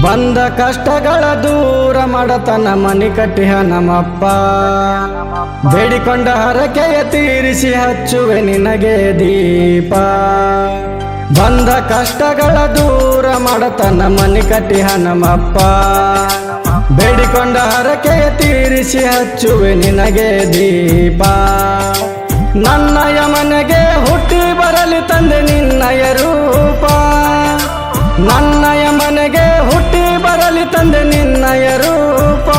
ಬಂದ ಕಷ್ಟಗಳ ದೂರ ಮಾಡತನ ಮನಿ ಕಟ್ಟಿಹ ನಮ್ಮಪ್ಪ. ಬೇಡಿಕೊಂಡ ಹರಕೆಯ ತೀರಿಸಿ ಹಚ್ಚುವೆ ನಿನಗೆ ದೀಪ. ಬಂದ ಕಷ್ಟಗಳ ದೂರ ಮಾಡತನ ಮನಿ ಕಟ್ಟಿಹ ನಮ್ಮಪ್ಪ. ಬೇಡಿಕೊಂಡ ಹರಕೆಯ ತೀರಿಸಿ ಹಚ್ಚುವೆ ನಿನಗೆ ದೀಪ. ನನ್ನಯ ಮನೆಗೆ ಹುಟ್ಟಿ ಬರಲಿ ತಂದೆ ನಿನ್ನಯ ರೂಪ. ನನ್ನಯ ಮನೆಗೆ ಹುಟ್ಟಿ ಬರಲಿ ತಂದೆ ನಿನ್ನಯ ರೂಪ.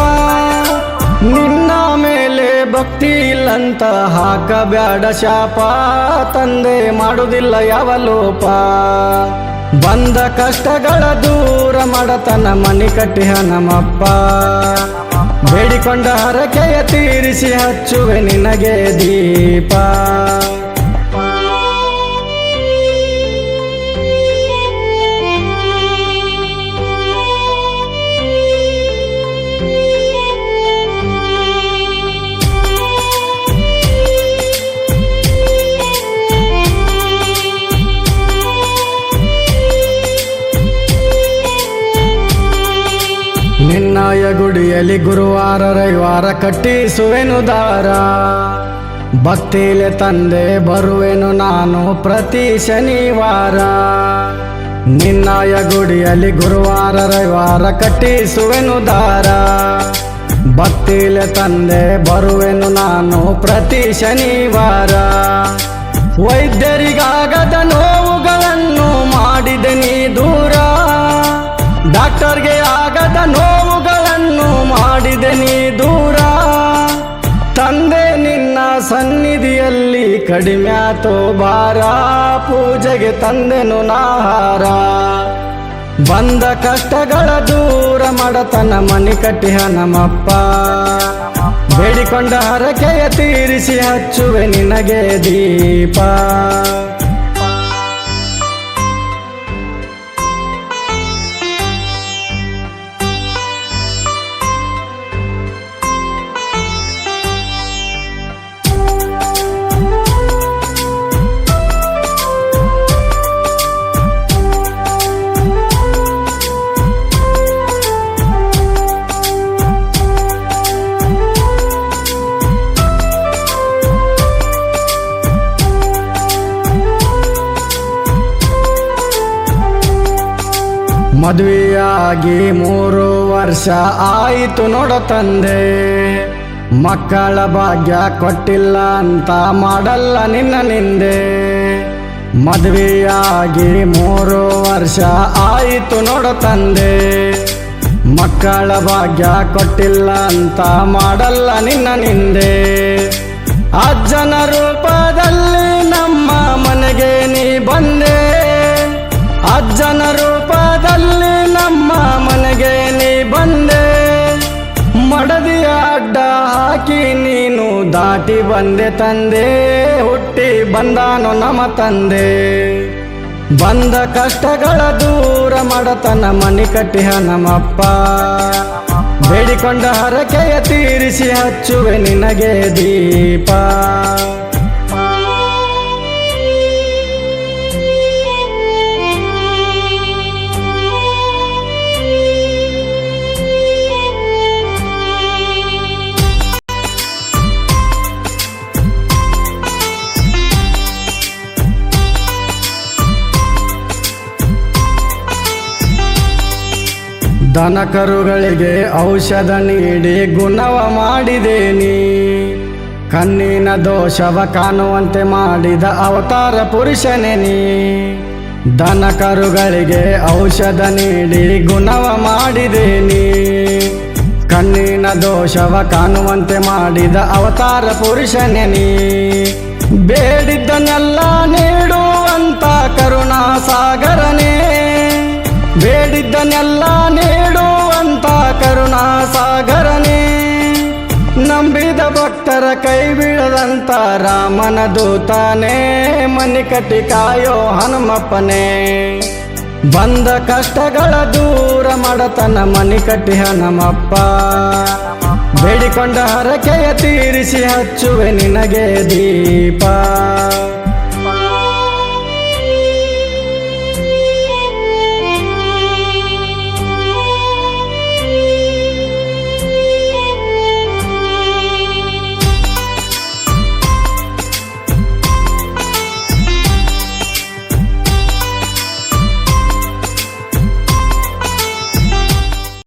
ನಿನ್ನ ಮೇಲೆ ಭಕ್ತಿ ಇಲ್ಲಂತ ಹಾಕಬ್ಯಾಡ ಶಾಪ. ತಂದೆ ಮಾಡುವುದಿಲ್ಲ ಯಾವ ಲೋಪ. ಬಂದ ಕಷ್ಟಗಳ ದೂರ ಮಾಡತನ ಮನಿ ಕಟ್ಟಿಹ ನಮ್ಮಪ್ಪ. ಬೇಡಿಕೊಂಡ ಹರಕೆಯ ತೀರಿಸಿ ಹಚ್ಚುವೆ ನಿನಗೆ ದೀಪ. ನಿನ್ನಯ ಗುಡಿಯಲ್ಲಿ ಗುರುವಾರ ರವಿವಾರ ಕಟ್ಟಿಸುವೆನು ದಾರ. ಭಕ್ತಿಲೆ ತಂದೆ ಬರುವೆನು ನಾನು ಪ್ರತಿ ಶನಿವಾರ. ನಿನ್ನಯ ಗುಡಿಯಲ್ಲಿ ಗುರುವಾರ ರವಿವಾರ ಕಟ್ಟಿಸುವೆನು ದಾರ. ಭಕ್ತಿಲೆ ತಂದೆ ಬರುವೆನು ನಾನು ಪ್ರತಿ ಶನಿವಾರ. ವೈದ್ಯರಿಗಾಗದ ನೋವುಗಳನ್ನು ಮಾಡಿದೆ ನೀ ದೂರ. ಡಾಕ್ಟರ್ಗೆ ಆಗದ ನೋವುಗಳನ್ನು ಮಾಡಿದೆ ನೀ ದೂರ. ತಂದೆ ನಿನ್ನ ಸನ್ನಿಧಿಯಲ್ಲಿ ಕಡಿಮೆ ಆತೋ ಭಾರ. ಪೂಜೆಗೆ ತಂದೆನು ನಾಹಾರ. ಬಂದ ಕಷ್ಟಗಳ ದೂರ ಮಾಡತನ ಮನಿ ಕಟ್ಟಿಹ ನಮ್ಮಪ್ಪ. ಬೇಡಿಕೊಂಡ ಹರಕೆಯ ತೀರಿಸಿ ಹಚ್ಚುವೆ ನಿನಗೆ ದೀಪ. ಮದುವೆಯಾಗಿ 3 ವರ್ಷ ಆಯಿತು ನೋಡ ತಂದೆ. ಮಕ್ಕಳ ಭಾಗ್ಯ ಕೊಟ್ಟಿಲ್ಲ ಅಂತ ಮಾಡಲ್ಲ ನಿನ್ನ ನಿಂದೆ. ಮದುವೆಯಾಗಿ 3 ವರ್ಷ ಆಯಿತು ನೋಡ ತಂದೆ. ಮಕ್ಕಳ ಭಾಗ್ಯ ಕೊಟ್ಟಿಲ್ಲ ಅಂತ ಮಾಡಲ್ಲ ನಿನ್ನ ನಿಂದೆ. ಅಜ್ಜನ ರೂಪದಲ್ಲಿ ನಮ್ಮ ಮನೆಗೆ ನೀ ಬಂದೆ. ಅಜ್ಜನ ರೂಪದಲ್ಲಿ ನಮ್ಮ ಮನೆಗೆ ನೀ ಬಂದೆ. ಮಡದಿಯ ಅಡ್ಡ ಹಾಕಿ ನೀನು ದಾಟಿ ಬಂದೆ ತಂದೆ. ಹುಟ್ಟಿ ಬಂದಾನು ನಮ್ಮ ತಂದೆ. ಬಂದ ಕಷ್ಟಗಳ ದೂರ ಮಾಡತನ ಮನಿ ಕಟ್ಟಿಹ ನಮ್ಮಪ್ಪ. ಬೇಡಿಕೊಂಡ ಹರಕೆಯ ತೀರಿಸಿ ಹಚ್ಚುವೆ ನಿನಗೆ ದೀಪ. ದನ ಕರುಗಳಿಗೆ ಔಷಧ ನೀಡಿ ಗುಣವ ಮಾಡಿದೆ ನೀ. ಕಣ್ಣಿನ ದೋಷವ ಕಾಣುವಂತೆ ಮಾಡಿದ ಅವತಾರ ಪುರುಷನೇ ನೀ. ದನ ಕರುಗಳಿಗೆ ಔಷಧ ನೀಡಿ ಗುಣವ ಮಾಡಿದೆ ನೀ. ಕಣ್ಣಿನ ದೋಷವ ಕಾಣುವಂತೆ ಮಾಡಿದ ಅವತಾರ ಪುರುಷನೇ ನೀ. ಬೇಡಿದ್ದನ್ನೆಲ್ಲ ನೀಡುವಂತ ಕರುಣಾ ಸಾಗರನೇ. ಬೇಡಿದ್ದನ್ನೆಲ್ಲ ನೀಡುವಂತ ಕರುಣಾ ಸಾಗರನೇ. ನಂಬಿದ ಭಕ್ತರ ಕೈ ಬೀಳದಂತ ರಾಮನ ದೂತನೇ. ಮನಿ ಕಟ್ಟಿ ಕಾಯೋ ಹನುಮಪ್ಪನೇ. ಬಂದ ಕಷ್ಟಗಳ ದೂರ ಮಾಡತನ ಮನಿ ಕಟ್ಟಿಹ ನಮ್ಮಪ್ಪ. ಬೇಡಿಕೊಂಡ ಹರಕೆಯ ತೀರಿಸಿ ಹಚ್ಚುವೆ ನಿನಗೆ ದೀಪ.